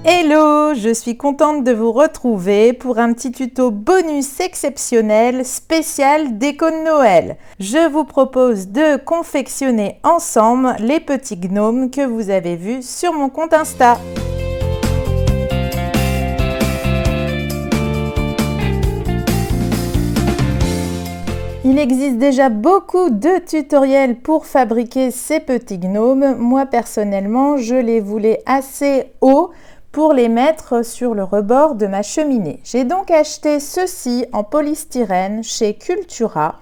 Hello, je suis contente de vous retrouver pour un petit tuto bonus exceptionnel spécial déco de Noël. Je vous propose de confectionner ensemble les petits gnomes que vous avez vus sur mon compte Insta. Il existe déjà beaucoup de tutoriels pour fabriquer ces petits gnomes. Moi personnellement, je les voulais assez hauts pour les mettre sur le rebord de ma cheminée. J'ai donc acheté ceci en polystyrène chez Cultura.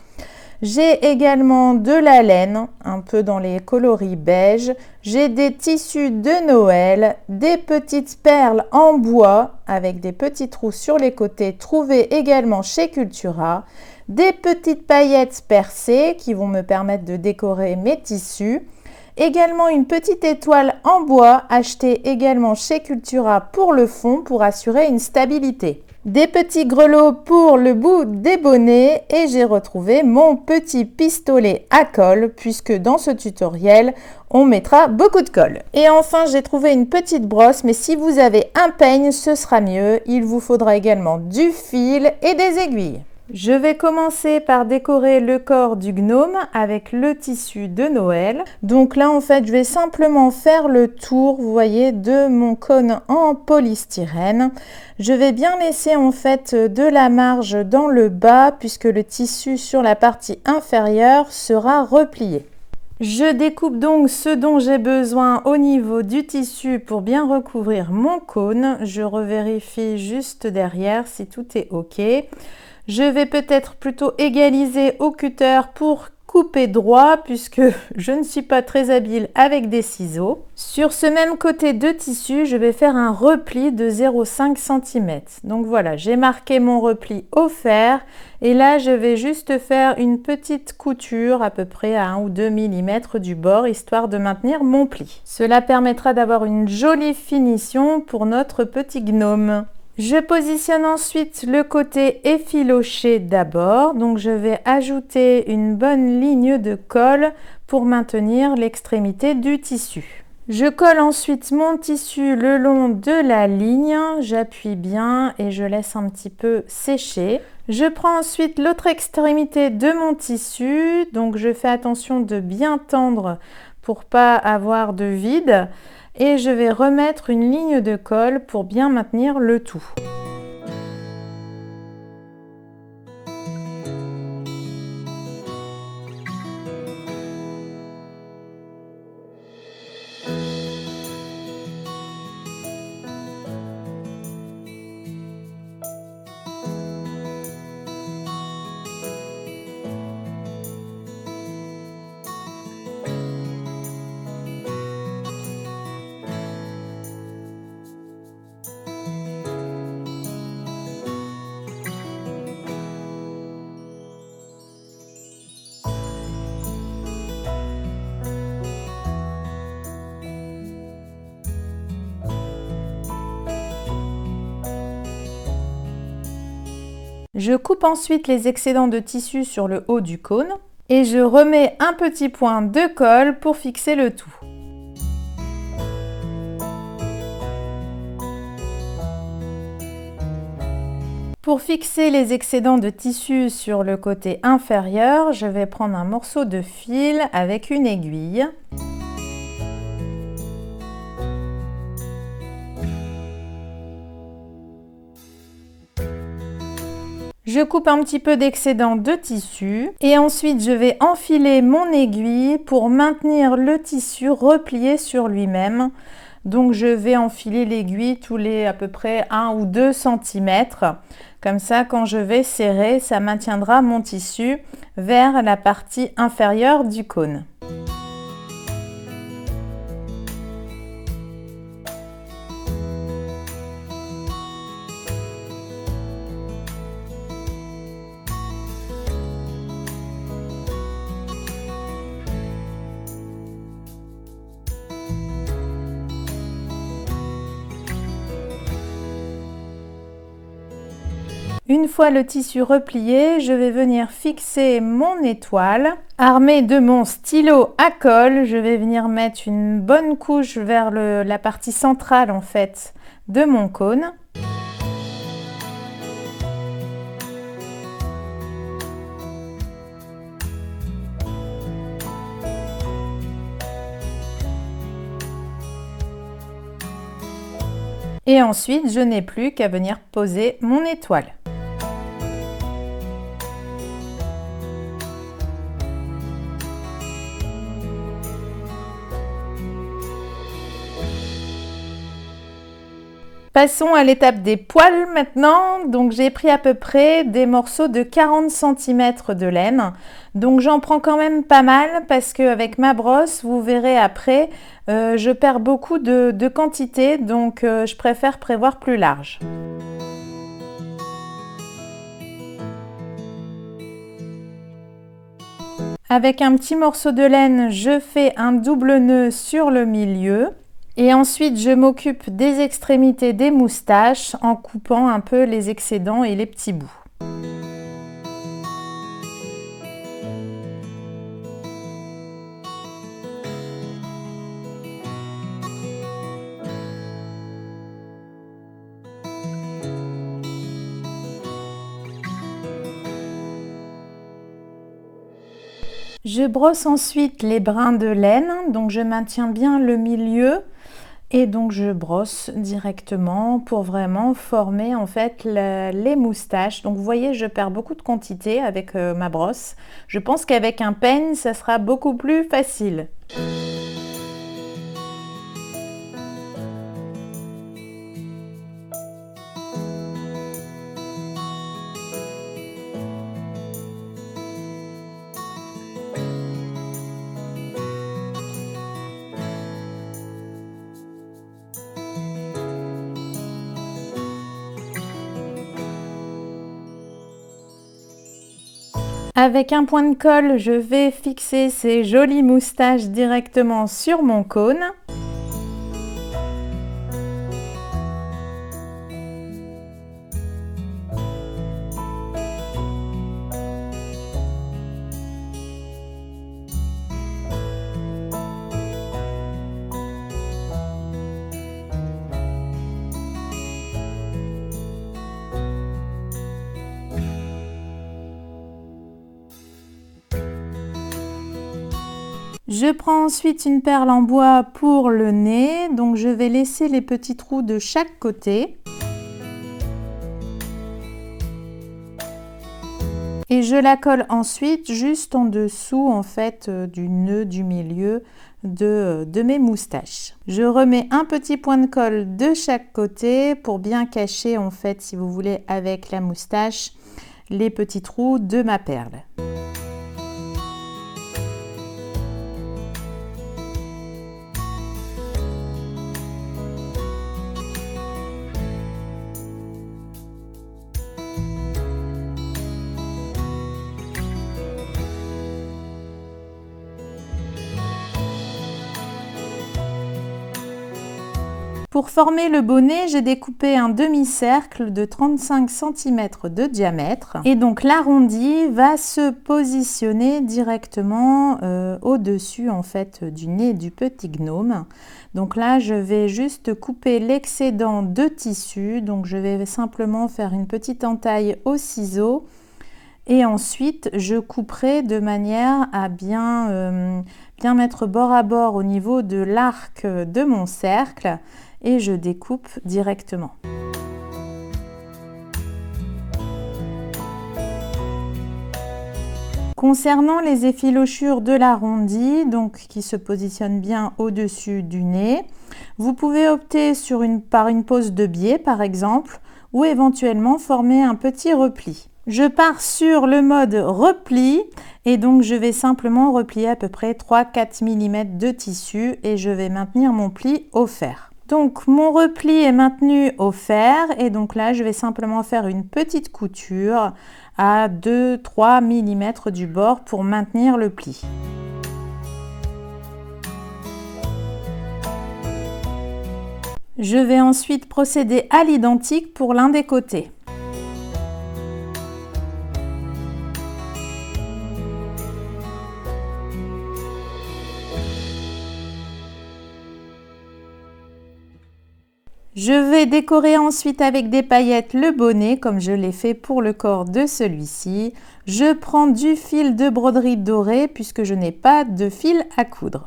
J'ai également de la laine, un peu dans les coloris beige. J'ai des tissus de Noël, des petites perles en bois avec des petits trous sur les côtés, trouvés également chez Cultura. Des petites paillettes percées qui vont me permettre de décorer mes tissus. Également une petite étoile en bois achetée également chez Cultura pour le fond pour assurer une stabilité. Des petits grelots pour le bout des bonnets et j'ai retrouvé mon petit pistolet à colle puisque dans ce tutoriel on mettra beaucoup de colle. Et enfin j'ai trouvé une petite brosse, mais si vous avez un peigne ce sera mieux. Il vous faudra également du fil et des aiguilles. Je vais commencer par décorer le corps du gnome avec le tissu de Noël. Donc là, en fait, je vais simplement faire le tour, vous voyez, de mon cône en polystyrène. Je vais bien laisser en fait de la marge dans le bas puisque le tissu sur la partie inférieure sera replié. Je découpe donc ce dont j'ai besoin au niveau du tissu pour bien recouvrir mon cône. Je revérifie juste derrière si tout est OK. Je vais peut-être plutôt égaliser au cutter pour couper droit puisque je ne suis pas très habile avec des ciseaux. Sur ce même côté de tissu, je vais faire un repli de 0,5 cm. Donc voilà, j'ai marqué mon repli au fer et là je vais juste faire une petite couture à peu près à 1 ou 2 mm du bord histoire de maintenir mon pli. Cela permettra d'avoir une jolie finition pour notre petit gnome. Je positionne ensuite le côté effiloché d'abord, donc je vais ajouter une bonne ligne de colle pour maintenir l'extrémité du tissu. Je colle ensuite mon tissu le long de la ligne, j'appuie bien et je laisse un petit peu sécher. Je prends ensuite l'autre extrémité de mon tissu, donc je fais attention de bien tendre pour pas avoir de vide. Et je vais remettre une ligne de colle pour bien maintenir le tout. Je coupe ensuite les excédents de tissu sur le haut du cône et je remets un petit point de colle pour fixer le tout. Pour fixer les excédents de tissu sur le côté inférieur, je vais prendre un morceau de fil avec une aiguille. Je coupe un petit peu d'excédent de tissu et ensuite je vais enfiler mon aiguille pour maintenir le tissu replié sur lui-même. Donc je vais enfiler l'aiguille tous les à peu près 1 ou 2 cm. Comme ça, quand je vais serrer, ça maintiendra mon tissu vers la partie inférieure du cône. Une fois le tissu replié, je vais venir fixer mon étoile. Armée de mon stylo à colle, je vais venir mettre une bonne couche vers la partie centrale en fait de mon cône. Et ensuite, je n'ai plus qu'à venir poser mon étoile. Passons à l'étape des poils maintenant. Donc j'ai pris à peu près des morceaux de 40 cm de laine. Donc j'en prends quand même pas mal parce qu'avec ma brosse, vous verrez après, je perds beaucoup de quantité. Donc je préfère prévoir plus large. Avec un petit morceau de laine, je fais un double nœud sur le milieu. Et ensuite, je m'occupe des extrémités des moustaches en coupant un peu les excédents et les petits bouts. Je brosse ensuite les brins de laine, donc je maintiens bien le milieu. Et donc je brosse directement pour vraiment former en fait les moustaches. Donc vous voyez, je perds beaucoup de quantité avec ma brosse. Je pense qu'avec un peigne, ça sera beaucoup plus facile. Avec un point de colle, je vais fixer ces jolies moustaches directement sur mon cône. Je prends ensuite une perle en bois pour le nez, donc je vais laisser les petits trous de chaque côté. Et je la colle ensuite juste en dessous en fait du nœud du milieu de mes moustaches. Je remets un petit point de colle de chaque côté pour bien cacher en fait, si vous voulez, avec la moustache, les petits trous de ma perle. Pour former le bonnet, j'ai découpé un demi-cercle de 35 cm de diamètre et donc l'arrondi va se positionner directement au-dessus en fait du nez du petit gnome. Donc là, je vais juste couper l'excédent de tissu, donc je vais simplement faire une petite entaille au ciseau et ensuite je couperai de manière à bien mettre bord à bord au niveau de l'arc de mon cercle. Et je découpe directement. Concernant les effilochures de l'arrondi, donc qui se positionnent bien au-dessus du nez, vous pouvez opter par une pose de biais par exemple, ou éventuellement former un petit repli. Je pars sur le mode repli et donc je vais simplement replier à peu près 3-4 mm de tissu et je vais maintenir mon pli au fer. Donc mon repli est maintenu au fer et donc là je vais simplement faire une petite couture à 2-3 mm du bord pour maintenir le pli. Je vais ensuite procéder à l'identique pour l'un des côtés. Je vais décorer ensuite avec des paillettes le bonnet comme je l'ai fait pour le corps de celui-ci. Je prends du fil de broderie doré puisque je n'ai pas de fil à coudre.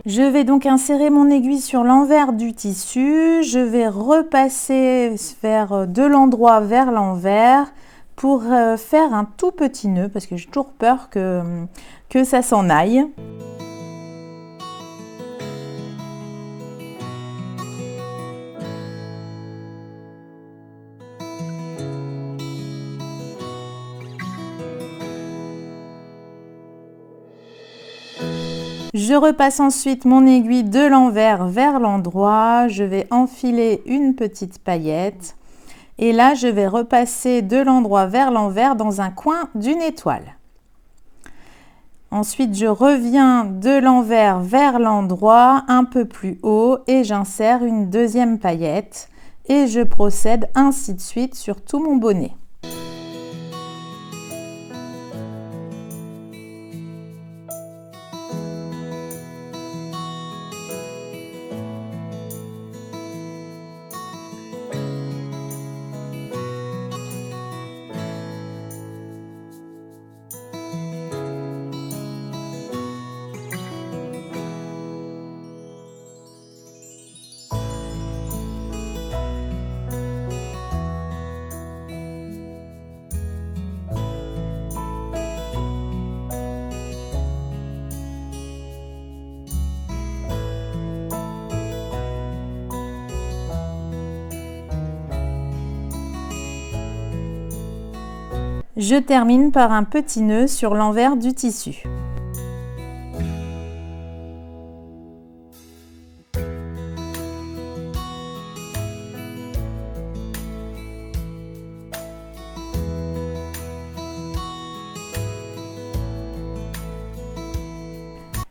Je vais donc insérer mon aiguille sur l'envers du tissu. Je vais repasser de l'endroit vers l'envers pour faire un tout petit nœud parce que j'ai toujours peur que ça s'en aille. Je repasse ensuite mon aiguille de l'envers vers l'endroit. Je vais enfiler une petite paillette. Et là, je vais repasser de l'endroit vers l'envers dans un coin d'une étoile. Ensuite, je reviens de l'envers vers l'endroit un peu plus haut et j'insère une deuxième paillette. Et je procède ainsi de suite sur tout mon bonnet. Je termine par un petit nœud sur l'envers du tissu.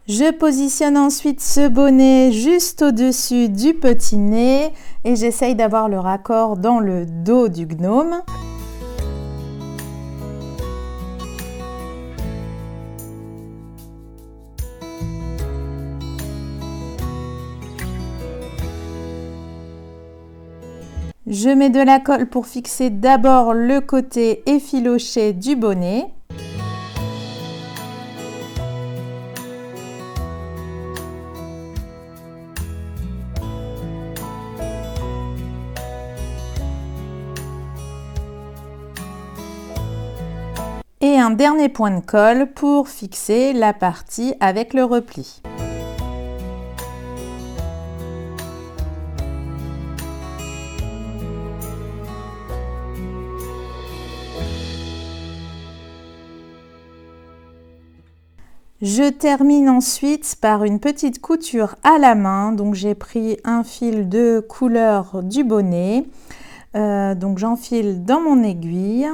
Je positionne ensuite ce bonnet juste au-dessus du petit nez et j'essaye d'avoir le raccord dans le dos du gnome. Je mets de la colle pour fixer d'abord le côté effiloché du bonnet. Et un dernier point de colle pour fixer la partie avec le repli. Je termine ensuite par une petite couture à la main. Donc j'ai pris un fil de couleur du bonnet. Donc j'enfile dans mon aiguille.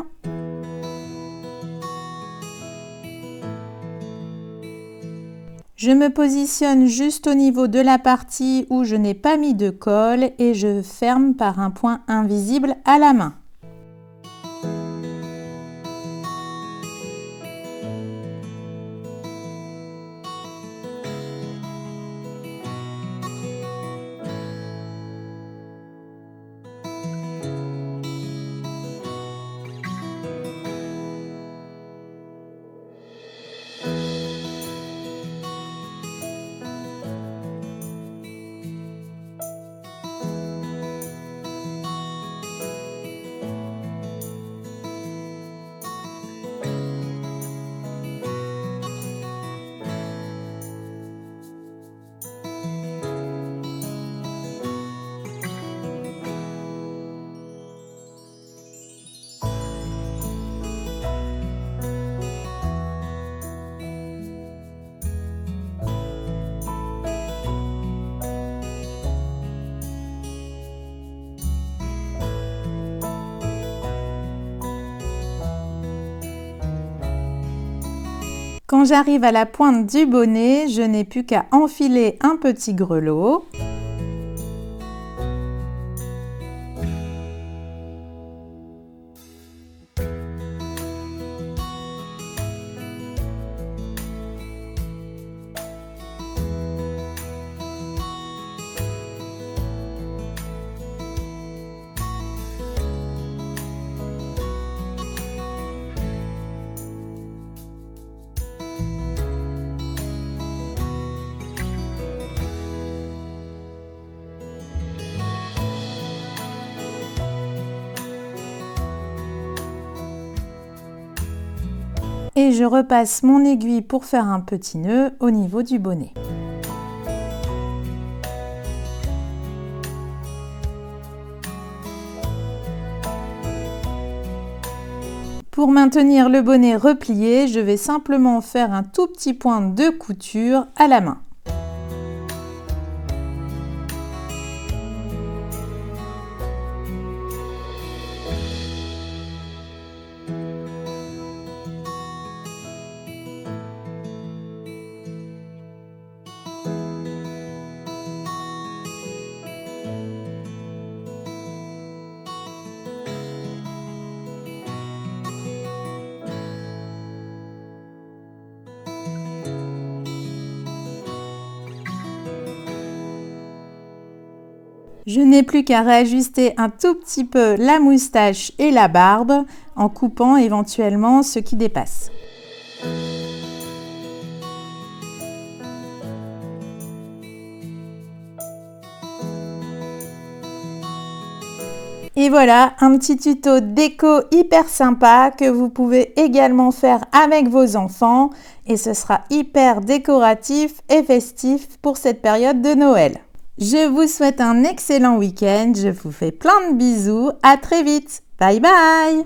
Je me positionne juste au niveau de la partie où je n'ai pas mis de colle et je ferme par un point invisible à la main. Quand j'arrive à la pointe du bonnet, je n'ai plus qu'à enfiler un petit grelot. Et je repasse mon aiguille pour faire un petit nœud au niveau du bonnet. Pour maintenir le bonnet replié, je vais simplement faire un tout petit point de couture à la main. Je n'ai plus qu'à réajuster un tout petit peu la moustache et la barbe en coupant éventuellement ce qui dépasse. Et voilà, un petit tuto déco hyper sympa que vous pouvez également faire avec vos enfants et ce sera hyper décoratif et festif pour cette période de Noël. Je vous souhaite un excellent week-end, je vous fais plein de bisous, à très vite, bye bye!